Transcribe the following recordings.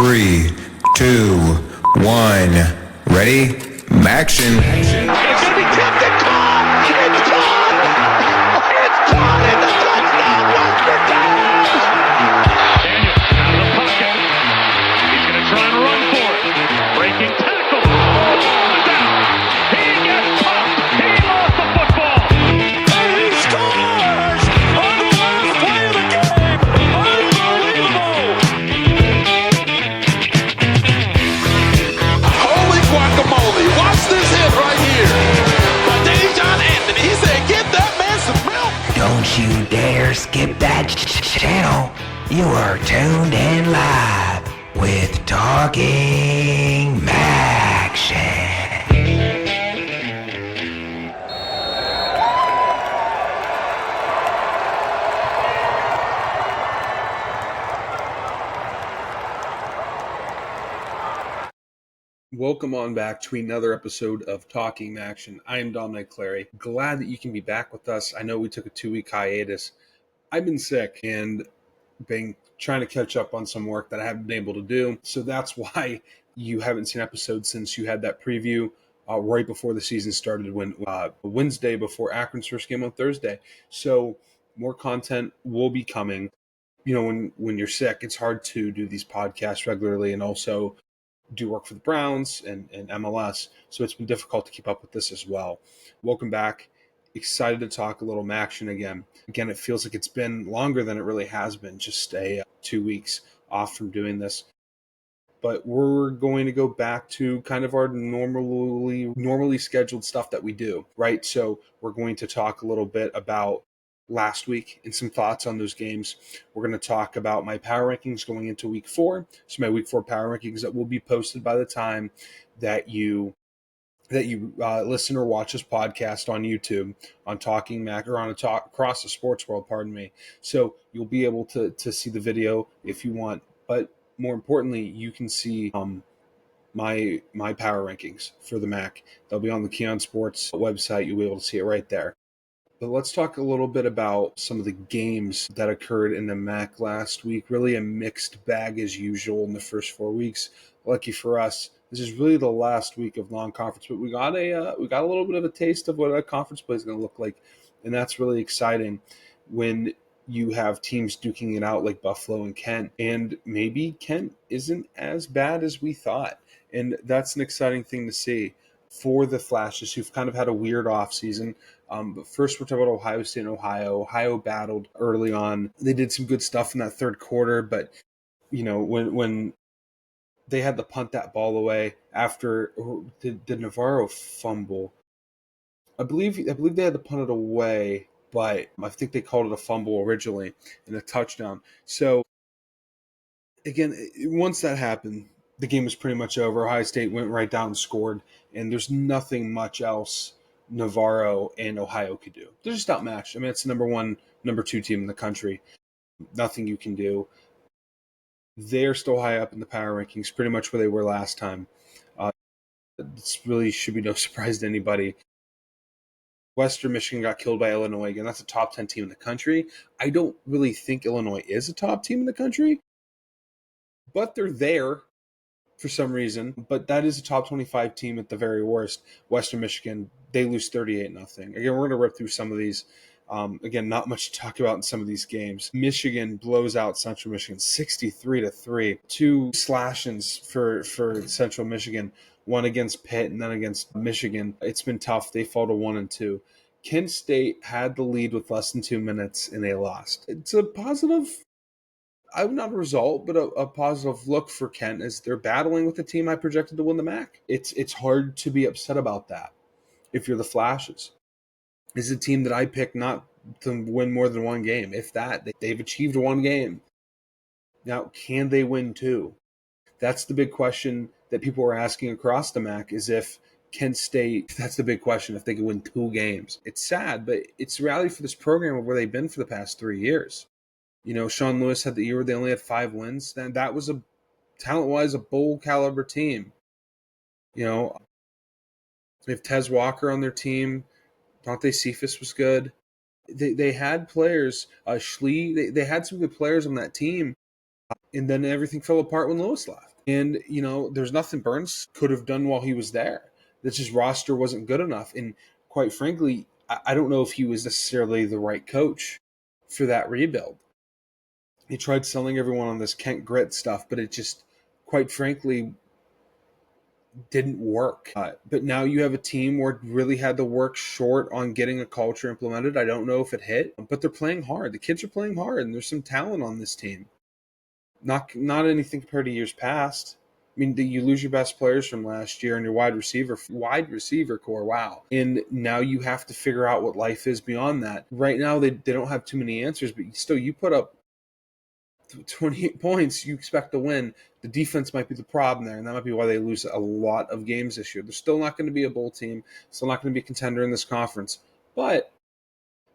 3, 2, 1. Ready? MACtion. It's going to be tipped and caught. It's caught. It's caught. It's a touchdown, Western Times. Daniel out of the pocket. He's going to try and run for it. Breaking tackle. Down. He gets caught. He lost the football. And he scores on the last play of the game. Unbelievable. Holy guacamole. Watch this hit right here. By Dejon Anthony. He said, give that man some milk. Don't you dare skip that channel. You are tuned in live with Talking MACtion. Welcome on back to another episode of Talking MACtion. I am Dominic Clary. Glad that you can be back with us. I know we took a 2-week hiatus. I've been sick and been trying to catch up on some work that I haven't been able to do. So that's why you haven't seen episodes since you had that preview right before the season started, when Wednesday before Akron's first game on Thursday. So more content will be coming. You know, when you're sick, it's hard to do these podcasts regularly and also do work for the Browns and MLS. So it's been difficult to keep up with this as well. Welcome back. Excited to talk a little MACtion again. Again, it feels like it's been longer than it really has been, just 2 weeks off from doing this. But we're going to go back to kind of our normally scheduled stuff that we do, right? So we're going to talk a little bit about last week and some thoughts on those games. We're going to talk about my power rankings going into week 4. So my week 4 power rankings that will be posted by the time that you listen or watch this podcast on YouTube, on Talking Mac, or on across the sports world, pardon me. So you'll be able to see the video if you want, but more importantly, you can see my power rankings for the MAC. They'll be on the Keon Sports website. You'll be able to see it right there. But let's talk a little bit about some of the games that occurred in the MAC last week. Really a mixed bag as usual in the first 4 weeks. Lucky for us, this is really the last week of non-conference, but we got a little bit of a taste of what a conference play is going to look like, and that's really exciting when you have teams duking it out like Buffalo and Kent, and maybe Kent isn't as bad as we thought, and that's an exciting thing to see for the Flashes, who've kind of had a weird offseason. But first, we're talking about Ohio State and Ohio. Ohio battled early on. They did some good stuff in that third quarter, but you know, when they had to punt that ball away after did Navarro fumble? I believe they had to punt it away, but I think they called it a fumble originally and a touchdown. So again, once that happened, the game was pretty much over. Ohio State went right down and scored, and there's nothing much else Navarro and Ohio could do. They're just outmatched. I mean, it's the number 1, number 2 team in the country. Nothing you can do. They're still high up in the power rankings, pretty much where they were last time. This really should be no surprise to anybody. Western Michigan got killed by Illinois. Again, that's a top 10 team in the country. I don't really think Illinois is a top team in the country, but they're there for some reason. But that is a top 25 team at the very worst. Western Michigan, they lose 38-0. Again, we're going to rip through some of these. Again, not much to talk about in some of these games. Michigan blows out Central Michigan 63-3. 2 slashings for Central Michigan, one against Pitt and then against Michigan. It's been tough. They fall to 1-2. Kent State had the lead with less than 2 minutes and they lost. It's a positive, not a result, but a positive look for Kent as they're battling with the team I projected to win the MAC. It's hard to be upset about that if you're the Flashes. This is a team that I picked not to win more than 1 game. If that, they've achieved 1 game. Now, can they win 2? That's the big question that people are asking across the MAC, is if Kent State, that's the big question, if they can win 2 games. It's sad, but it's the reality for this program of where they've been for the past 3 years. You know, Sean Lewis had the year where they only had 5 wins. Then that was talent-wise, a bowl caliber team. You know, they have Tez Walker on their team. Dante Cephas was good. They had players. Schlee, they had some good players on that team. And then everything fell apart when Lewis left. And, there's nothing Burns could have done while he was there. That just roster wasn't good enough. And quite frankly, I don't know if he was necessarily the right coach for that rebuild. He tried selling everyone on this Kent Grit stuff, but it just, quite frankly, didn't work. But now you have a team where it really had to work short on getting a culture implemented. I don't know if it hit, but they're playing hard. The kids are playing hard, and there's some talent on this team. Not anything compared to years past. I mean, you lose your best players from last year and your wide receiver core. Wow. And now you have to figure out what life is beyond that. Right now, they don't have too many answers, but still, you put up 28 points, you expect to win. The defense might be the problem there, and that might be why they lose a lot of games this year. They're still not going to be a bowl team, still not going to be a contender in this conference, but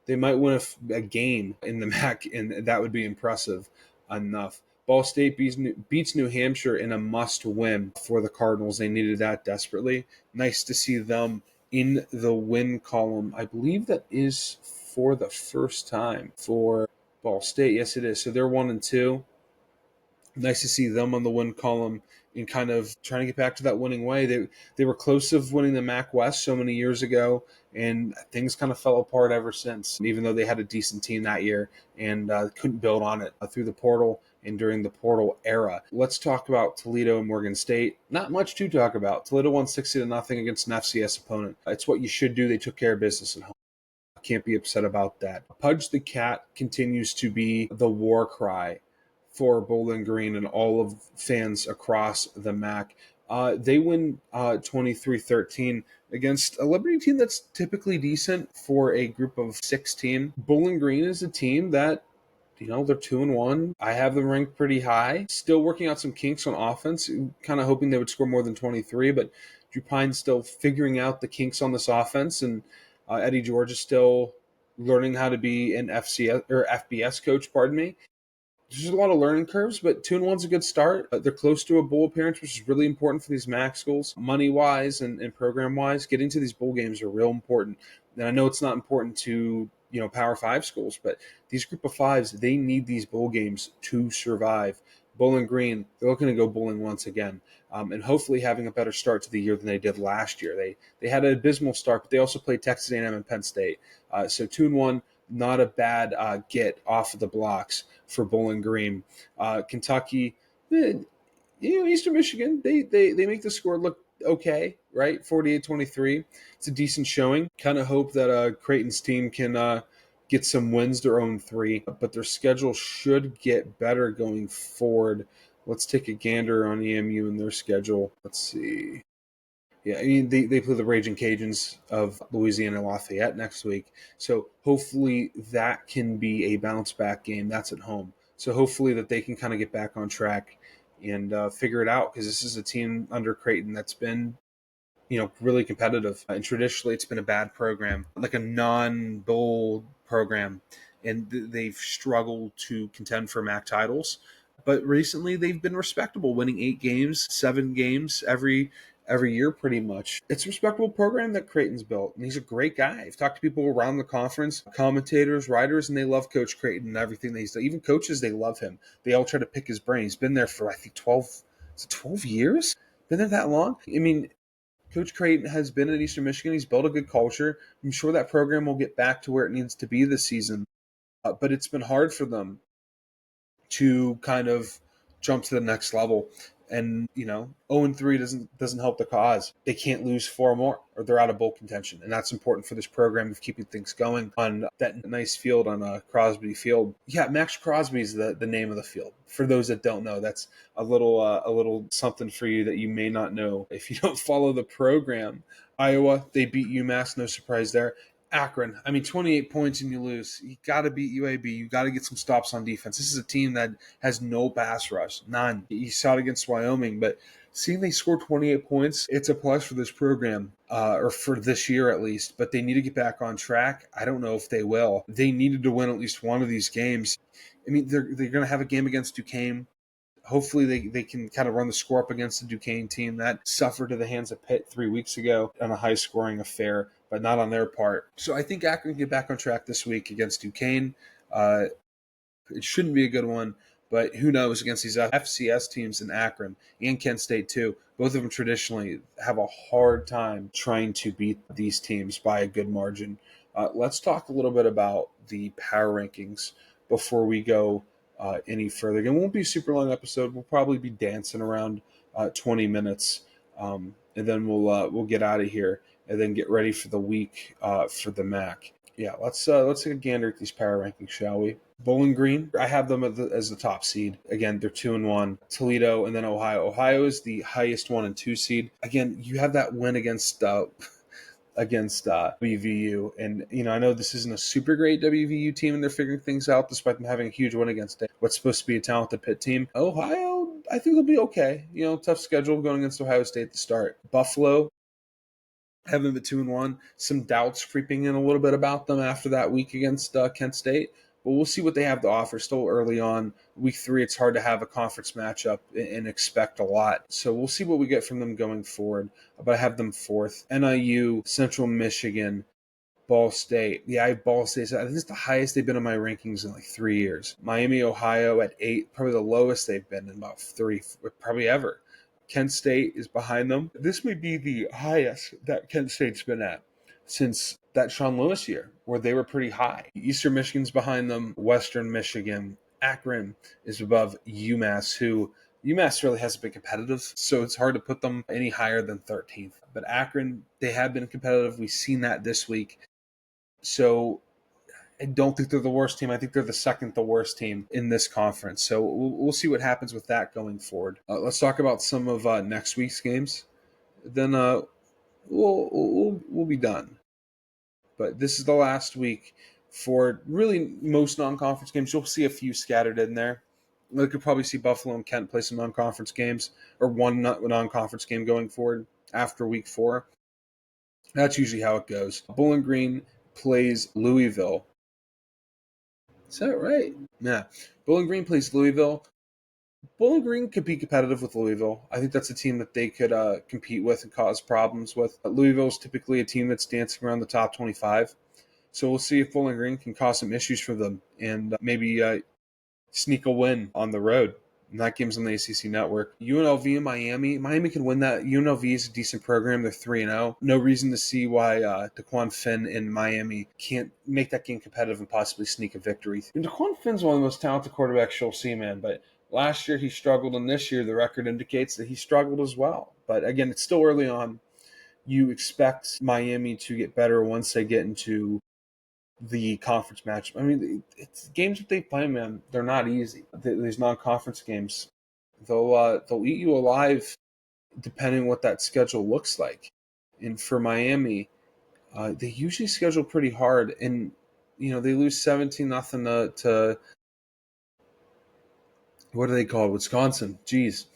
they might win a game in the MAC, and that would be impressive enough. Ball State beats New Hampshire in a must-win for the Cardinals. They needed that desperately. Nice to see them in the win column. I believe that is for the first time for Ball State. Yes, it is. So they're 1-2. Nice to see them on the win column and kind of trying to get back to that winning way. They were close of winning the MAC West so many years ago, and things kind of fell apart ever since, even though they had a decent team that year and couldn't build on it through the portal and during the portal era. Let's talk about Toledo and Morgan State. Not much to talk about. Toledo won 60-0 against an FCS opponent. It's what you should do. They took care of business at home. Can't be upset about that. Pudge the Cat continues to be the war cry for Bowling Green and all of fans across the MAC. They win 23-13 against a Liberty team that's typically decent for a group of 6 team. Bowling Green is a team that, they're 2-1. I have them ranked pretty high. Still working out some kinks on offense, kind of hoping they would score more than 23, but Drew Pine's still figuring out the kinks on this offense, and Eddie George is still learning how to be an FCS or FBS coach, pardon me. There's a lot of learning curves, but 2-1's a good start. They're close to a bowl appearance, which is really important for these MAC schools, money-wise and program-wise. Getting to these bowl games are real important. And I know it's not important to Power 5 schools, but these group of fives, they need these bowl games to survive. Bowling Green, they're looking to go bowling once again, and hopefully having a better start to the year than they did last year. They had an abysmal start, but they also played Texas A&M and Penn State. So 2-1, not a bad get off of the blocks for Bowling Green. Kentucky, Eastern Michigan, they make the score look okay, right? 48-23. It's a decent showing. Kind of hope that Creighton's team can get some wins, their own 3, but their schedule should get better going forward. Let's take a gander on EMU and their schedule. Let's see. Yeah, I mean, they play the Raging Cajuns of Louisiana Lafayette next week. So hopefully that can be a bounce-back game. That's at home. So hopefully that they can kind of get back on track and figure it out, because this is a team under Creighton that's been, really competitive. And traditionally it's been a bad program, like a non-bowl program. And they've struggled to contend for MAC titles. But recently they've been respectable, winning 8 games, 7 games every year pretty much. It's a respectable program that Creighton's built, and he's a great guy. I've talked to people around the conference, commentators, writers, and they love Coach Creighton and everything that he's done. Even coaches, they love him. They all try to pick his brain. He's been there for, I think, 12 years? Been there that long? I mean, Coach Creighton has been at Eastern Michigan. He's built a good culture. I'm sure that program will get back to where it needs to be this season, but it's been hard for them to kind of jump to the next level. And 0-3 doesn't help the cause. They can't lose 4 more, or they're out of bowl contention, and that's important for this program of keeping things going on that nice field on Crosby Field. Yeah, Max Crosby is the name of the field. For those that don't know, that's a little something for you that you may not know if you don't follow the program. Iowa, they beat UMass, no surprise there. Akron, 28 points and you lose. You got to beat UAB. You got to get some stops on defense. This is a team that has no pass rush, none. You saw it against Wyoming, but seeing they score 28 points, it's a plus for this program, or for this year at least. But they need to get back on track. I don't know if they will. They needed to win at least one of these games. They're going to have a game against Duquesne. Hopefully they can kind of run the score up against the Duquesne team that suffered to the hands of Pitt 3 weeks ago on a high-scoring affair, but not on their part. So I think Akron can get back on track this week against Duquesne. It shouldn't be a good one, But who knows against these FCS teams in Akron and Kent State too. Both of them traditionally have a hard time trying to beat these teams by a good margin. Let's talk a little bit about the power rankings before we go any further. Again, it won't be a super long episode. We'll probably be dancing around 20 minutes, and then we'll get out of here and then get ready for the week for the MAC. Yeah, let's take a gander at these power rankings, shall we? Bowling Green, I have them as the top seed. Again, they're 2-1. Toledo and then Ohio. Ohio is the highest 1 and 2 seed. Again, you have that win against WVU, and I know this isn't a super great WVU team, and they're figuring things out despite them having a huge win against what's supposed to be a talented Pitt team. Ohio, I think they'll be okay. Tough schedule going against Ohio State at the start. Buffalo, have them at 2-1. Some doubts creeping in a little bit about them after that week against Kent State. But we'll see what they have to offer. Still early on. Week 3, it's hard to have a conference matchup and expect a lot. So we'll see what we get from them going forward. But I have them 4th. NIU, Central Michigan, Ball State. Yeah, I have Ball State. I think it's the highest they've been in my rankings in like 3 years. Miami, Ohio at 8. Probably the lowest they've been in about 3, probably ever. Kent State is behind them. This may be the highest that Kent State's been at since that Sean Lewis year, where they were pretty high. Eastern Michigan's behind them. Western Michigan. Akron is above UMass, who UMass really hasn't been competitive, so it's hard to put them any higher than 13th. But Akron, they have been competitive. We've seen that this week. So I don't think they're the worst team. I think they're the second worst team in this conference. So we'll see what happens with that going forward. Let's talk about some of next week's games. Then we'll be done. But this is the last week for really most non-conference games. You'll see a few scattered in there. We could probably see Buffalo and Kent play some non-conference games, or one non-conference game going forward after week 4. That's usually how it goes. Bowling Green plays Louisville. Is that right? Yeah. Bowling Green plays Louisville. Bowling Green could be competitive with Louisville. I think that's a team that they could compete with and cause problems with. Louisville is typically a team that's dancing around the top 25. So we'll see if Bowling Green can cause some issues for them and maybe sneak a win on the road. And that game's on the ACC network. UNLV and Miami. Miami can win that. UNLV is a decent program. They're 3-0. No reason to see why DeQuan Finn in Miami can't make that game competitive and possibly sneak a victory. And DeQuan Finn's one of the most talented quarterbacks you'll see, man. But last year he struggled, and this year the record indicates that he struggled as well. But again, it's still early on. You expect Miami to get better once they get into the conference match. I mean, it's games that they play, man. They're not easy. These non-conference games, they'll eat you alive, depending on what that schedule looks like. And for Miami, they usually schedule pretty hard, and they lose 17-0 to what are they called? Wisconsin. Jeez,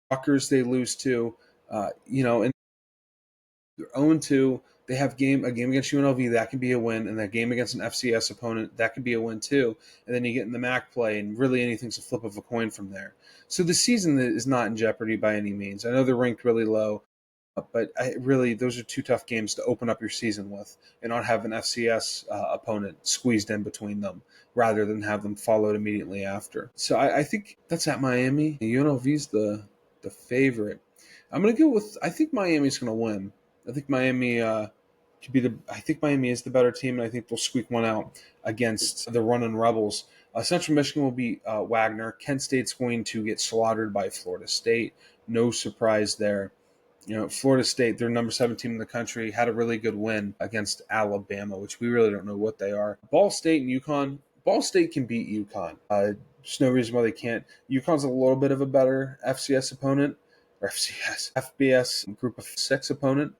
Rutgers they lose to. And they're 0-2. They have a game against UNLV, that can be a win, and that game against an FCS opponent, that can be a win too. And then you get in the MAC play, and really anything's a flip of a coin from there. So the season is not in jeopardy by any means. I know they're ranked really low, but those are 2 tough games to open up your season with and not have an FCS opponent squeezed in between them rather than have them followed immediately after. So I think that's at Miami. UNLV's the favorite. I'm going to go with, I think Miami's going to win. I think Miami I think Miami is the better team, and I think they'll squeak one out against the running Rebels. Central Michigan will beat Wagner. Kent State's going to get slaughtered by Florida State. No surprise there. Florida State, they're number 7 team in the country, had a really good win against Alabama, which we really don't know what they are. Ball State and UConn. Ball State can beat UConn. There's no reason why they can't. UConn's a little bit of a better FCS opponent. Or FBS group of 6 opponent.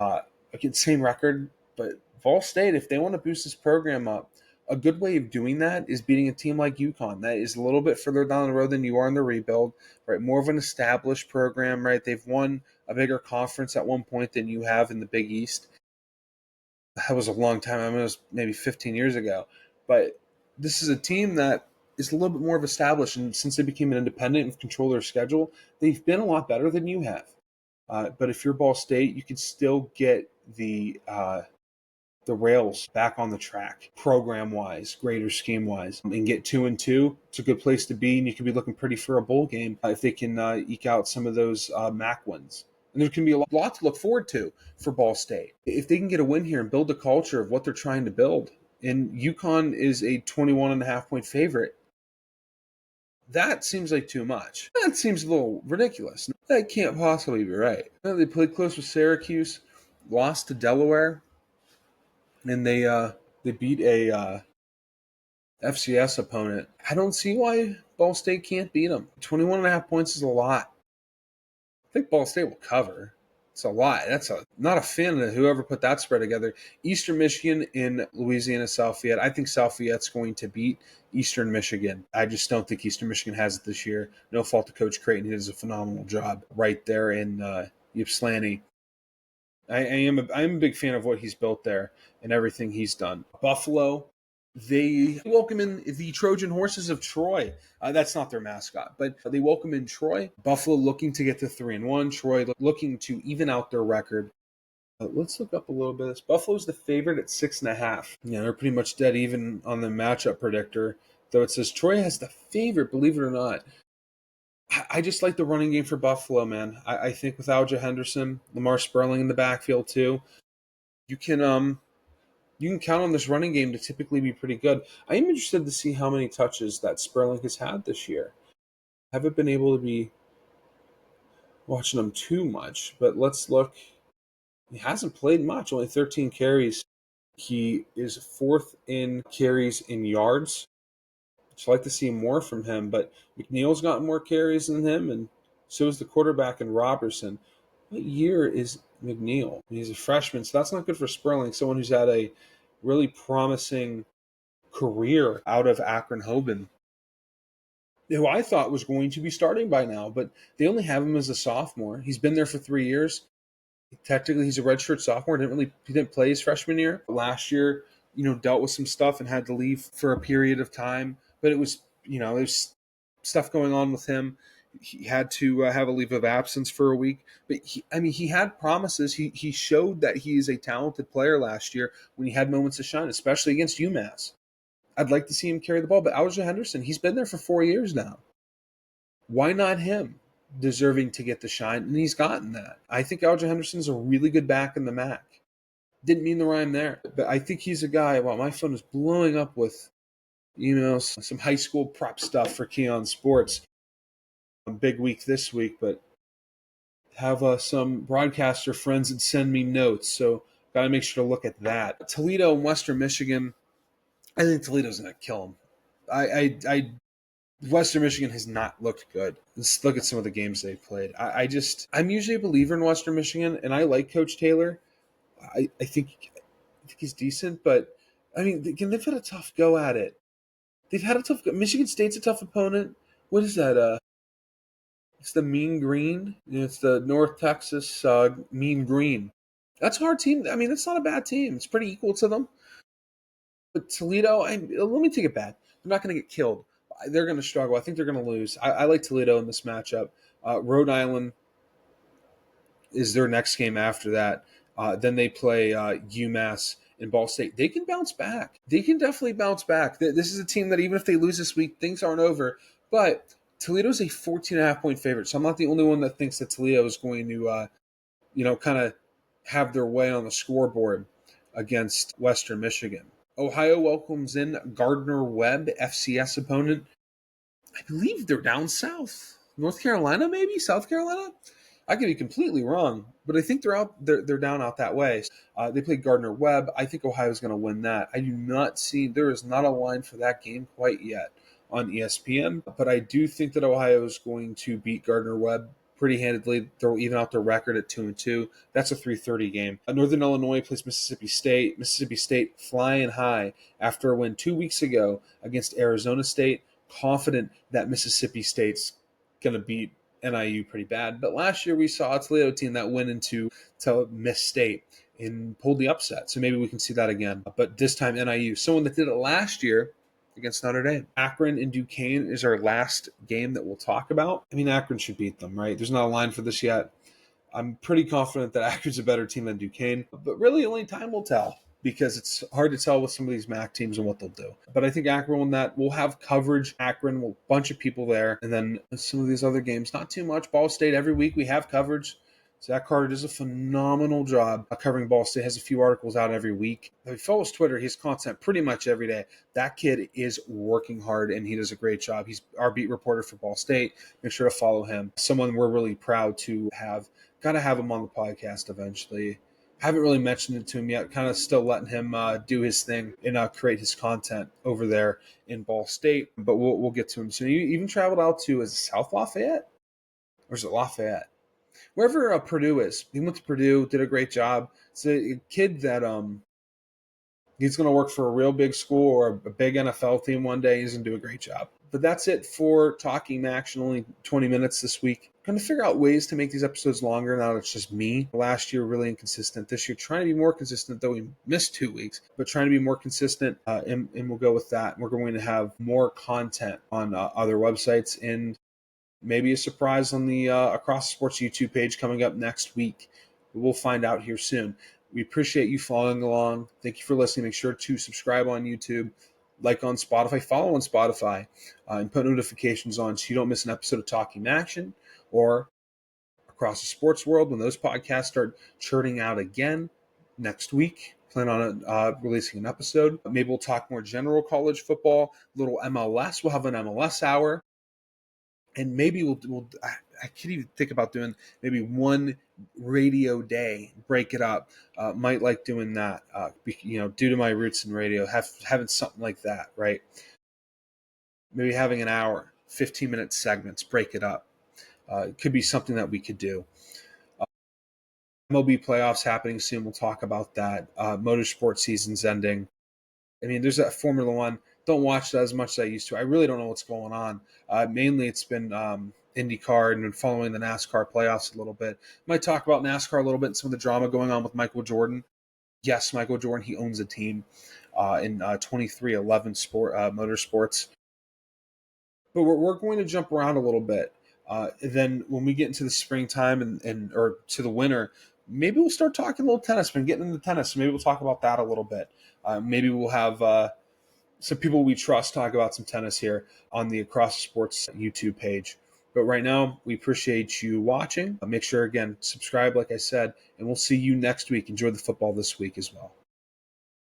Again, same record, but Ball State, if they want to boost this program up, a good way of doing that is beating a team like UConn. That is a little bit further down the road than you are in the rebuild, right? More of an established program, right? They've won a bigger conference at one point than you have in the Big East. That was a long time. I mean, it was maybe 15 years ago. But this is a team that is a little bit more of established, and since they became an independent and control their schedule, they've been a lot better than you have. But if you're Ball State, you can still get the the rails back on the track, program-wise, greater scheme-wise, and get 2-2. It's a good place to be, and you could be looking pretty for a bowl game if they can eke out some of those MAC wins. And there can be a lot to look forward to for Ball State. If they can get a win here and build a culture of what they're trying to build, and UConn is a 21.5-point favorite, that seems like too much. That seems a little ridiculous. That can't possibly be right. They played close with Syracuse, lost to Delaware, and they beat a FCS opponent. I don't see why Ball State can't beat them. 21.5 points is a lot. I think Ball State will cover. It's a lot. Not a fan of whoever put that spread together. Eastern Michigan in Louisiana South Fayette. I think South Fayette's going to beat Eastern Michigan. I just don't think Eastern Michigan has it this year. No fault to Coach Creighton. He does a phenomenal job right there in Ypsilanti. I am a big fan of what he's built there and everything he's done. Buffalo, they welcome in the Trojan Horses of Troy. That's not their mascot, but they welcome in Troy. Buffalo looking to get to 3-1. Troy looking to even out their record. Let's look up a little bit. Buffalo's the favorite at 6.5. Yeah, they're pretty much dead even on the matchup predictor, though it says Troy has the favorite, believe it or not. I just like the running game for Buffalo, man. I think with Alja Henderson, Lamar Sperling in the backfield too, you can count on this running game to typically be pretty good. I am interested to see how many touches that Sperling has had this year. I haven't been able to be watching him too much, but let's look. He hasn't played much, only 13 carries. He is fourth in carries in yards. I'd like to see more from him, but McNeil's gotten more carries than him, and so is the quarterback in Robertson. What year is McNeil? He's a freshman, so that's not good for Sperling, someone who's had a really promising career out of Akron-Hoban, who I thought was going to be starting by now, but they only have him as a sophomore. He's been there for 3 years. Technically, he's a redshirt sophomore. He didn't play his freshman year. Last year, dealt with some stuff and had to leave for a period of time. But it was, there's stuff going on with him. He had to have a leave of absence for a week. But he had promises. He showed that he is a talented player last year when he had moments to shine, especially against UMass. I'd like to see him carry the ball. But Alja Henderson, he's been there for 4 years now. Why not him? Deserving to get the shine, and he's gotten that. I think Alja Henderson is a really good back in the MAC. Didn't mean the rhyme there, but I think he's a guy. Wow, my phone is blowing up with, some high school prep stuff for Keon Sports. A big week this week, but have some broadcaster friends that send me notes, so got to make sure to look at that. Toledo and Western Michigan. I think Toledo's going to kill them. Western Michigan has not looked good. Let's look at some of the games they've played. I'm usually a believer in Western Michigan, and I like Coach Taylor. I think he's decent, but they've had a tough go at it. They've had a tough go. Michigan State's a tough opponent. What is that? It's the Mean Green. It's the North Texas Mean Green. That's a hard team. That's not a bad team. It's pretty equal to them. But Toledo, let me take it back. They're not going to get killed. They're going to struggle. I think they're going to lose. I like Toledo in this matchup. Rhode Island is their next game after that. Then they play UMass and Ball State. They can bounce back. They can definitely bounce back. This is a team that even if they lose this week, things aren't over. But Toledo's a 14.5-point favorite, so I'm not the only one that thinks that Toledo is going to, kind of have their way on the scoreboard against Western Michigan. Ohio welcomes in Gardner-Webb, FCS opponent. I believe they're down south. North Carolina, maybe? South Carolina? I could be completely wrong, but I think they're down out that way. They play Gardner-Webb. I think Ohio's going to win that. I do not see, there is not a line for that game quite yet on ESPN, but I do think that Ohio is going to beat Gardner-Webb pretty handedly. They'll even out their record at 2-2. That's a 3:30 game. Northern Illinois plays Mississippi State. Mississippi State flying high after a win 2 weeks ago against Arizona State. Confident that Mississippi State's going to beat NIU pretty bad. But last year we saw a Toledo team that went into Miss State and pulled the upset. So maybe we can see that again. But this time NIU, someone that did it last year against Notre Dame. Akron and Duquesne is our last game that we'll talk about. Akron should beat them, right? There's not a line for this yet. I'm pretty confident that Akron's a better team than Duquesne, but really only time will tell. because it's hard to tell with some of these MAC teams and what they'll do. But I think Akron will that we'll have coverage. Akron will a bunch of people there, and then some of these other games, not too much. Ball State every week we have coverage. Zach Carter does a phenomenal job covering Ball State. Has a few articles out every week. If you follow his Twitter, he's content pretty much every day. That kid is working hard, and he does a great job. He's our beat reporter for Ball State. Make sure to follow him. Someone we're really proud to have. Got to have him on the podcast eventually. Haven't really mentioned it to him yet. Kind of still letting him do his thing and create his content over there in Ball State. But we'll get to him soon. He even traveled out to, is it South Lafayette? Or is it Lafayette? Wherever Purdue is. He went to Purdue, did a great job. It's a kid that he's going to work for a real big school or a big NFL team one day. He's going to do a great job. But that's it for Talking MACtion. Only 20 minutes this week. I'm going to figure out ways to make these episodes longer now that it's just me. Last year, really inconsistent. This year, trying to be more consistent, though we missed 2 weeks, but trying to be more consistent, and we'll go with that. We're going to have more content on other websites and maybe a surprise on the Across the Sports YouTube page coming up next week. We'll find out here soon. We appreciate you following along. Thank you for listening. Make sure to subscribe on YouTube, like on Spotify, follow on Spotify, and put notifications on so you don't miss an episode of Talking MACtion or Across the Sports World when those podcasts start churning out again next week. Plan on releasing an episode. Maybe we'll talk more general college football, little MLS. We'll have an MLS hour. And maybe we'll I could even think about doing maybe one radio day, break it up. Might like doing that, due to my roots in radio, having something like that, right? Maybe having an hour, 15-minute segments, break it up. It could be something that we could do. MLB playoffs happening soon. We'll talk about that. Motorsport season's ending. I mean, there's that Formula One. Don't watch that as much as I used to. I really don't know what's going on. Mainly it's been IndyCar and been following the NASCAR playoffs a little bit. Might talk about NASCAR a little bit and some of the drama going on with Michael Jordan. Yes, Michael Jordan, he owns a team in 2311 Motorsports. But we're going to jump around a little bit. Then when we get into the springtime or to the winter, maybe we'll start talking a little tennis. Been getting into tennis, so maybe we'll talk about that a little bit. Maybe we'll have some people we trust talk about some tennis here on the Across the Sports YouTube page. But right now, we appreciate you watching. Make sure, again, subscribe, like I said, and we'll see you next week. Enjoy the football this week as well.